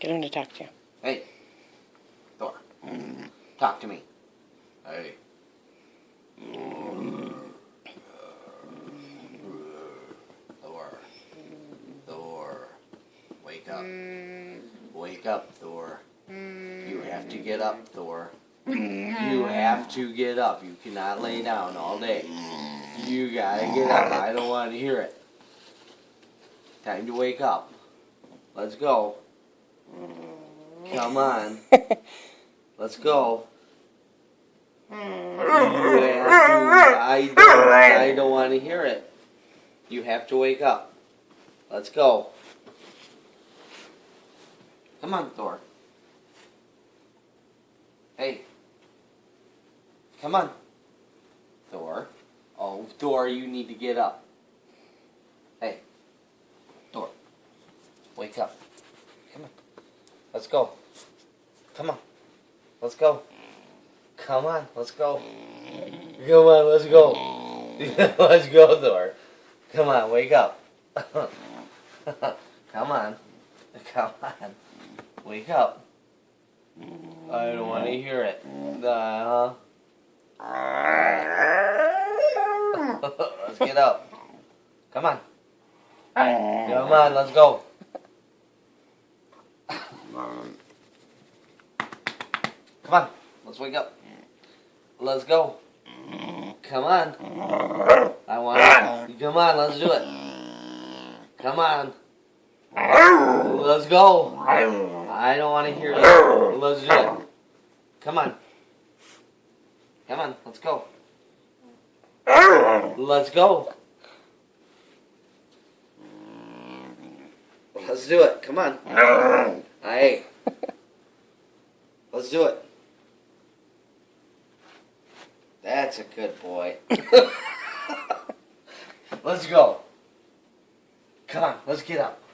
Get him to talk to you. Hey, Thor, talk to me. Hey. Thor, wake up. Wake up, Thor. You have to get up, Thor. You have to get up. You cannot lay down all day. You gotta get up. I don't want to hear it. Time to wake up. Let's go. Come on. Let's go. You have to. I don't want to hear it. You have to wake up. Let's go. Come on, Thor. Hey. Come on. Thor. Oh, Thor, you need to get up. Hey. Thor. Wake up. Come on. Let's go. Come on. Let's go. Come on. Let's go. Come on. Let's go. Let's go, Thor. Come on. Wake up. Come on. Come on. Wake up. I don't want to hear it. Let's get up. Come on. Come on, let's go. Come on, let's wake up. Let's go. Come on. I want it. Come on, let's do it. Come on. Let's go. I don't want to hear you. Let's do it. Come on. Come on, let's go. Let's go. Let's do it. Come on. Hey. Let's do it. That's a good boy. Let's go. Come on, let's get up.